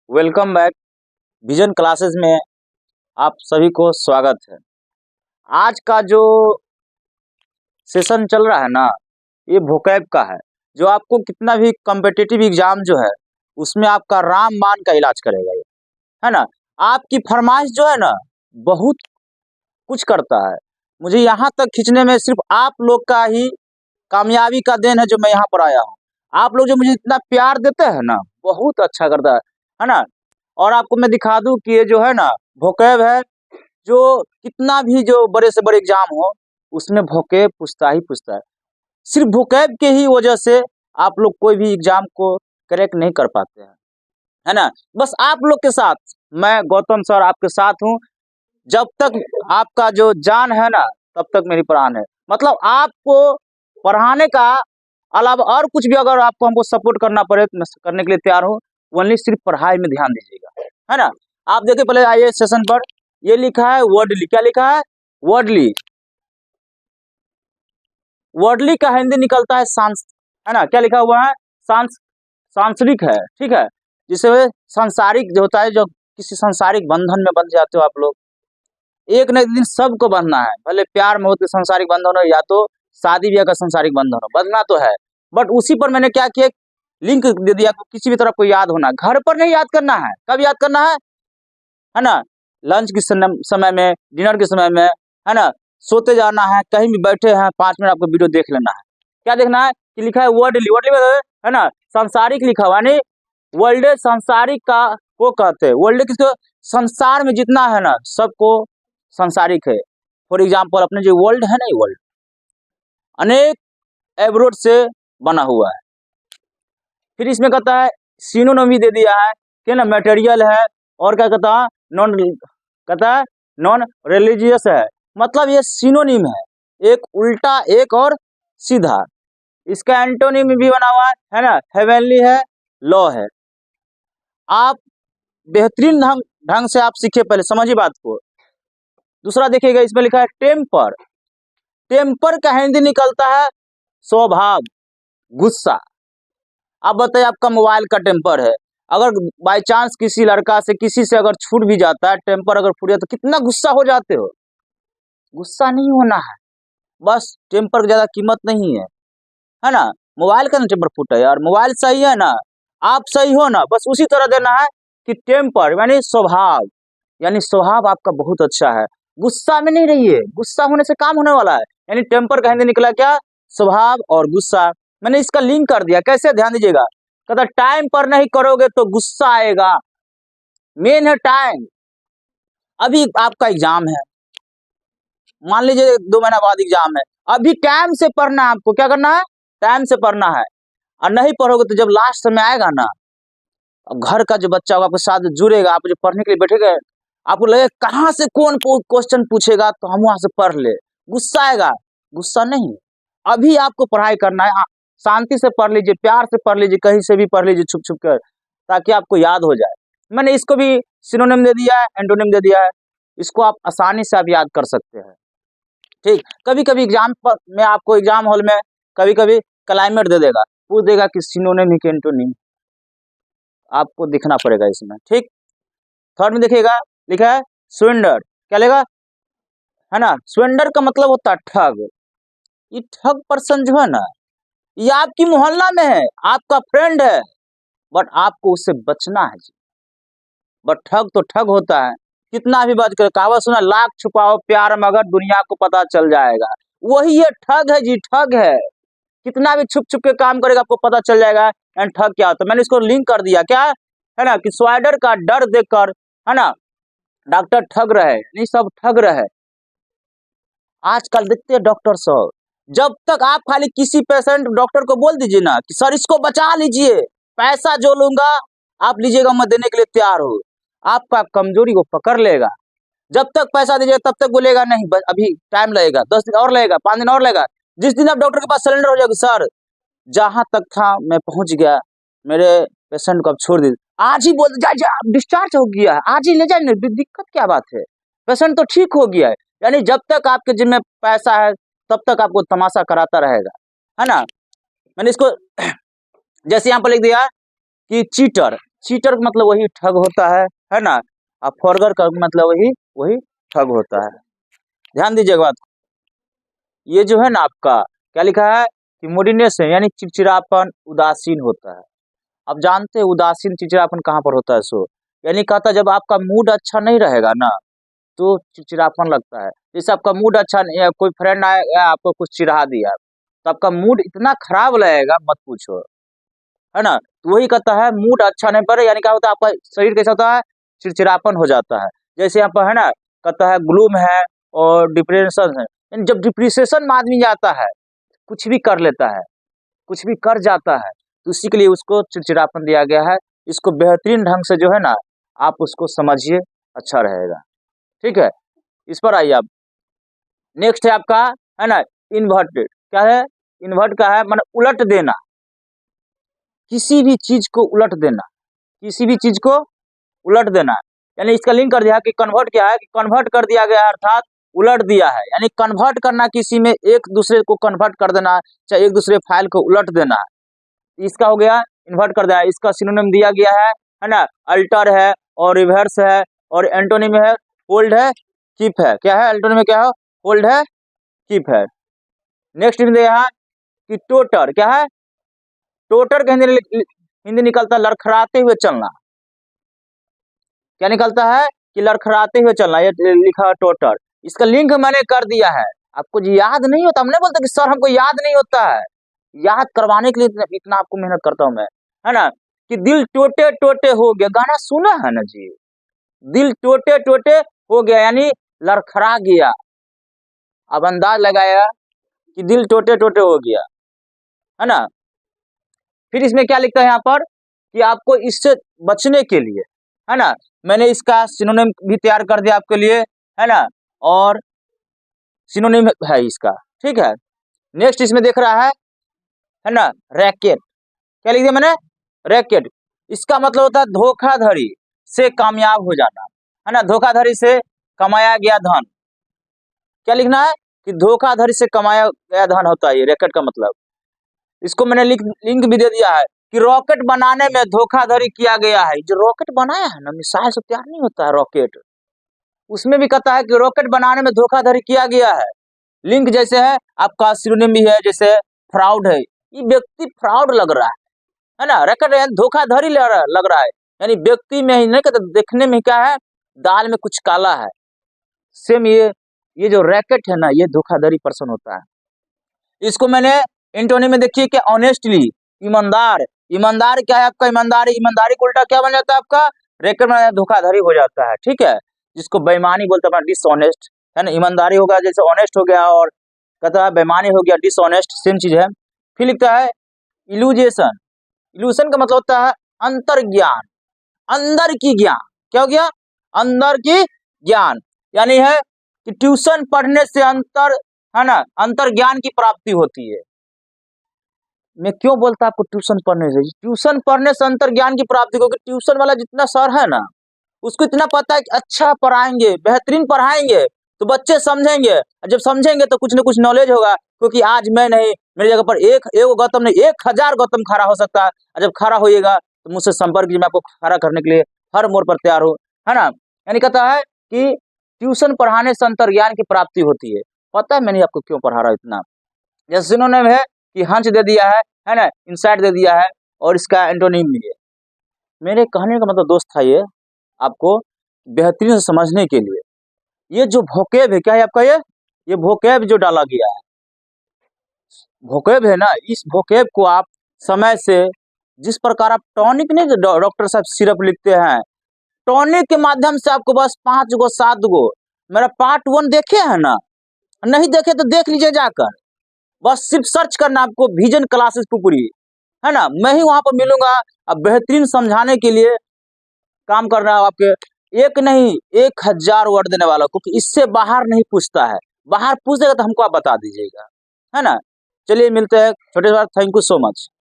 Welcome back. Vision classes में आप सभी को स्वागत है। आज का जो सेशन चल रहा है ना, ये वोकैब का है, जो आपको कितना भी कॉम्पिटिटिव एग्जाम जो है उसमें आपका रामबाण का इलाज करेगा ये, है ना। आपकी फरमाइश जो है ना बहुत कुछ करता है। मुझे यहाँ तक खींचने में सिर्फ आप लोग का ही कामयाबी का देन है जो मैं यहाँ पर आया हूँ। आप लोग जो मुझे इतना प्यार देते हैं ना, बहुत अच्छा करता है ना। और आपको मैं दिखा दूं कि ये जो है ना वोकैब है, जो कितना भी जो बड़े से बड़े एग्जाम हो उसमें वोकैब पूछता ही पूछता है। सिर्फ वोकैब के ही वजह से आप लोग कोई भी एग्जाम को क्रैक नहीं कर पाते हैं, है ना। बस आप लोग के साथ मैं गौतम सर आपके साथ हूँ। जब तक आपका जो जान है ना तब तक मेरी प्राण है। मतलब आपको पढ़ाने का अलावा और कुछ भी अगर आपको हमको सपोर्ट करना पड़े तो मैं करने के लिए तैयार हूँ। ओनली सिर्फ पढ़ाई में ध्यान दीजिएगा, है ना। आप देखिए पहले आइए सेशन पर, ये लिखा है वर्डली। क्या लिखा है? वर्डली। वर्डली का हिंदी निकलता है सांस, है ना। क्या लिखा हुआ है? सांसारिक है, ठीक है। जिसे सांसारिक जो होता है, जो किसी सांसारिक बंधन में बंध जाते हो आप लोग। एक न एक दिन सबको बंधना है, भले प्यार में हो तो सांसारिक बंधन हो, या तो शादी ब्याह का सांसारिक बंधन हो, बंधना तो है। बट उसी पर मैंने क्या किया, लिंक दे दिया कि किसी भी तरह को याद होना, घर पर नहीं याद करना है। कब याद करना है ना? लंच के समय में, डिनर के समय में, है ना। सोते जाना है, कहीं भी बैठे हैं 5 मिनट आपको वीडियो देख लेना है। क्या देखना है कि लिखा है वर्डली। वर्डली है ना, सांसारिक लिखा हुआ, यानी वर्ल्ड सांसारिक का को कहते हैं। वर्ल्ड किसको? संसार में जितना है ना सबको सांसारिक है। फॉर एग्जाम्पल अपने जो वर्ल्ड है ना, ये वर्ल्ड अनेक एब्रोड से बना हुआ है। फिर इसमें कहता है सिनोनिम दे दिया है कि ना मटेरियल है, और क्या कहता है नॉन रिलीजियस है। मतलब ये सिनोनिम है, एक उल्टा एक और सीधा। इसका एंटोनिम भी बना हुआ है ना, हेवनली है, लॉ है। आप बेहतरीन ढंग से आप सीखे, पहले समझिए बात को। दूसरा देखिएगा, इसमें लिखा है टेम्पर। टेम्पर का हिंदी निकलता है स्वभाव, गुस्सा। आप बताइए, आपका मोबाइल का टेम्पर है, अगर बाय चांस किसी लड़का से किसी से अगर छूट भी जाता है, टेम्पर अगर फूट जाता तो कितना गुस्सा हो जाते हो। गुस्सा नहीं होना है, बस टेम्पर की ज्यादा कीमत नहीं है ना। मोबाइल का ना टेम्पर फूटा है यार, मोबाइल सही है ना, आप सही हो ना, बस उसी तरह देना है कि टेम्पर यानी स्वभाव, यानी स्वभाव आपका बहुत अच्छा है। गुस्सा में नहीं रहिए, गुस्सा होने से काम होने वाला है। यानी टेम्पर का हिंदी निकला क्या? स्वभाव और गुस्सा। मैंने इसका लिंक कर दिया, कैसे? ध्यान दीजिएगा। कहता टाइम पर नहीं करोगे तो गुस्सा आएगा। मेन है टाइम। अभी आपका एग्जाम है, मान लीजिए 2 महीना बाद एग्जाम है, अभी टाइम से पढ़ना है आपको। क्या करना है? टाइम से पढ़ना है। और नहीं पढ़ोगे तो जब लास्ट समय आएगा ना, घर का जो बच्चा होगा आपके साथ जुड़ेगा, आप जो पढ़ने के लिए बैठेगा, आपको लगेगा कहाँ से कौन क्वेश्चन पूछेगा तो हम वहां से पढ़ ले। गुस्सा आएगा? गुस्सा नहीं। अभी आपको पढ़ाई करना है, शांति से पढ़ लीजिए, प्यार से पढ़ लीजिए, कहीं से भी पढ़ लीजिए छुप छुप कर, ताकि आपको याद हो जाए। मैंने इसको भी सिनोनिम दे दिया है, एंटोनिम दे दिया है। इसको आप आसानी से आप याद कर सकते हैं, ठीक। कभी कभी एग्जाम में आपको एग्जाम हॉल में कभी कभी क्लाइमेट दे देगा, पूछ देगा कि सिनोनिम ही कि एंटोनिम, आपको दिखना पड़ेगा इसमें, ठीक। थर्ड में देखिएगा, लिखा है सरेंडर। क्या लेगा? है ना, सरेंडर का मतलब होता है ठग। ये ठग पर्सन जो है ना, ये आपकी मोहल्ला में है, आपका फ्रेंड है, बट आपको उससे बचना है जी। बट ठग तो ठग होता है, कितना भी बात करे। कहावत सुना, लाख छुपाओ प्यार मगर दुनिया को पता चल जाएगा। वही ये ठग है जी, ठग है। कितना भी छुप छुप के काम करेगा आपको पता चल जाएगा एंड ठग क्या होता है। मैंने इसको लिंक कर दिया, क्या है ना, कि स्वाइडर का डर देखकर, है ना, डॉक्टर ठग रहे, नहीं सब ठग रहे। आजकल देखते हैं डॉक्टर सब, जब तक आप खाली किसी पेशेंट डॉक्टर को बोल दीजिए ना कि सर इसको बचा लीजिए, पैसा जो लूंगा आप लीजिएगा, मैं देने के लिए तैयार हूँ, आपका कमजोरी को पकड़ लेगा। जब तक पैसा दीजिएगा तब तक बोलेगा नहीं अभी टाइम लगेगा, 10 दिन और लगेगा, 5 दिन और लगेगा। जिस दिन आप डॉक्टर के पास सरेंडर हो जाएगा, सर जहां तक था मैं पहुंच गया, मेरे पेशेंट को अब छोड़ दीजिए, आज ही बोल जा डिस्चार्ज हो गया है, आज ही ले जाए, दिक्कत क्या बात है, पेशेंट तो ठीक हो गया है। यानी जब तक आपके जिम्मे में पैसा है तब तक आपको तमाशा कराता रहेगा, है ना। मैंने इसको जैसे यहाँ पर लिख दिया कि चीटर। चीटर का मतलब वही ठग होता है ना। और फॉरगर का मतलब वही ठग होता है। ध्यान दीजिएगा बात। ये जो है ना आपका क्या लिखा है कि मूडीनेस है, यानी चिड़चिड़ापन, उदासीन होता है। आप जानते हैं उदासीन चिड़चिड़ापन कहाँ पर होता है? सो यानी कहता है जब आपका मूड अच्छा नहीं रहेगा ना तो चिड़चिड़ापन लगता है। जैसे आपका मूड अच्छा नहीं है, कोई फ्रेंड आया आपको कुछ चिढ़ा दिया तो आपका मूड इतना खराब लगेगा मत पूछो, है ना। तो वही कहता है मूड अच्छा नहीं पड़े, यानी क्या होता है आपका शरीर कैसा होता है? चिड़चिड़ापन हो जाता है। जैसे यहाँ पर है ना कहता है ग्लूम है और डिप्रेशन है। यानी जब डिप्रेशन में आदमी जाता है कुछ भी कर लेता है, कुछ भी कर जाता है, तो उसी के लिए उसको चिड़चिड़ापन दिया गया है। इसको बेहतरीन ढंग से जो है ना आप उसको समझिए, अच्छा रहेगा। ठीक है, इस पर आइए आप। नेक्स्ट है आपका है ना इन्वर्टेड। क्या है? इन्वर्ट का है मतलब उलट देना, किसी भी चीज को उलट देना, किसी भी चीज को उलट देना। यानी इसका लिंक कर दिया कि कन्वर्ट क्या है कि कन्वर्ट कर दिया गया अर्थात उलट दिया है। यानी कन्वर्ट करना, किसी में एक दूसरे को कन्वर्ट कर देना, चाहे एक दूसरे फाइल को उलट देना, इसका हो गया इन्वर्ट कर दिया। इसका सिनोनिम दिया गया है ना अल्टर है और रिवर्स है और एंटोनिम है होल्ड है कीप है। क्या है? एंटोनिम में क्या है? होल्ड है कीप है। नेक्स्ट दिया है कि टोटर। क्या है? टोटर का हिंदी निकलता है लड़खड़ाते हुए चलना। क्या निकलता है कि लड़खड़ाते हुए चलना, ये लिखा है टोटर। इसका लिंक मैंने कर दिया है। आपको याद नहीं होता, हमने बोलते कि सर हमको याद नहीं होता है, याद करवाने के लिए इतना आपको मेहनत करता हूं मैं, है ना। कि दिल टोटे टोटे हो गया, गाना सुना है ना जी? दिल टोटे टोटे हो गया यानी लड़खड़ा गया। अब अंदाज लगाया कि दिल टोटे टोटे हो गया, है ना। फिर इसमें क्या लिखता है यहाँ पर कि आपको इससे बचने के लिए, है ना, मैंने इसका सिनोनिम भी तैयार कर दिया आपके लिए, है ना। और सिनोनिम है इसका, ठीक है। नेक्स्ट इसमें देख रहा है ना रैकेट। क्या लिख दिया मैंने? रैकेट। इसका मतलब होता है धोखाधड़ी से कामयाब हो जाना, है ना, धोखाधड़ी से कमाया गया धन। क्या लिखना है कि धोखाधड़ी से कमाया गया धन होता है ये रैकेट का मतलब। इसको मैंने लिंक भी दे दिया है कि रॉकेट बनाने में धोखाधड़ी किया गया है। जो रॉकेट बनाया है ना, मिसाइल से तैयार नहीं होता है रॉकेट, उसमें भी कहता है कि रॉकेट बनाने में धोखाधड़ी किया गया है। लिंक जैसे है आपका सिनोनिम भी है, जैसे फ्रॉड है, ये व्यक्ति फ्रॉड लग रहा है ना। रैकेट धोखाधड़ी लग रहा है, यानी व्यक्ति में ही नहीं कहते, देखने में क्या है, दाल में कुछ काला है। सेम ये जो रैकेट है ना, ये धोखाधड़ी पर्सन होता है। इसको मैंने एंटोनिम में देखिए कि ऑनेस्टली, ईमानदार। ईमानदार क्या है आपका? ईमानदारी, ईमानदारी को उल्टा क्या बन जाता है आपका? रैकेट में धोखाधड़ी हो जाता है, ठीक है, जिसको बेईमानी बोलते हैं, डिसऑनेस्ट, है ना। ईमानदारी होगा जैसे ऑनेस्ट हो गया, और कहता है बेईमानी हो गया डिसऑनेस्ट, सेम चीज है। फिर लिखता है इल्यूजेशन। इल्यूशन का मतलब होता है अंतर ज्ञान, अंदर की ज्ञान। क्या हो गया? अंदर की ज्ञान, यानी है कि ट्यूशन पढ़ने से अंतर, है ना, अंतर ज्ञान की प्राप्ति होती है। मैं क्यों बोलता आपको ट्यूशन पढ़ने से? ट्यूशन पढ़ने से अंतर ज्ञान की प्राप्ति, क्योंकि ट्यूशन वाला जितना सर है ना, उसको इतना पता है कि अच्छा पढ़ाएंगे, बेहतरीन पढ़ाएंगे तो बच्चे समझेंगे, जब समझेंगे तो कुछ ना कुछ नॉलेज होगा। क्योंकि आज मैं नहीं, मेरी जगह पर एक गौतम नहीं 1000 गौतम खड़ा हो सकता है, और जब खड़ा होइएगा तो मुझसे संपर्क कीजिए, मैं आपको खड़ा करने के लिए हर मोड़ पर तैयार हूँ, है ना। यानी कहता है कि ट्यूशन पढ़ाने से अंतर ज्ञान की प्राप्ति होती है। पता है मैंने आपको क्यों पढ़ा रहा हूँ इतना? जैसे इन्होंने है कि हंच दे दिया है ना, इंसाइट दे दिया है, और इसका एंटोनिम भी है। मेरे कहने का मतलब दोस्त था ये आपको बेहतरीन से समझने के लिए, ये जो वोकैब है, क्या है आपका ये वोकैब जो डाला गया है, वोकैब है ना, इस वोकैब को आप समय से, जिस प्रकार आप टॉनिक नहीं, डॉक्टर साहब सिरप लिखते हैं, टॉनिक के माध्यम से आपको बस 5 गो 7 गो, मेरा पार्ट 1 देखे है ना, नहीं देखे तो देख लीजिए जाकर, बस सिर्फ सर्च करना आपको विजन क्लासेस पुपुरी, है ना। मैं ही वहां पर मिलूंगा, अब बेहतरीन समझाने के लिए काम कर रहा हूं आपके, एक नहीं 1000 वर्ड देने वाला, क्योंकि इससे बाहर नहीं पूछता है। बाहर पूछ देगा तो हमको आप बता दीजिएगा, है ना। चलिए मिलते हैं छोटे बात, थैंक यू सो मच।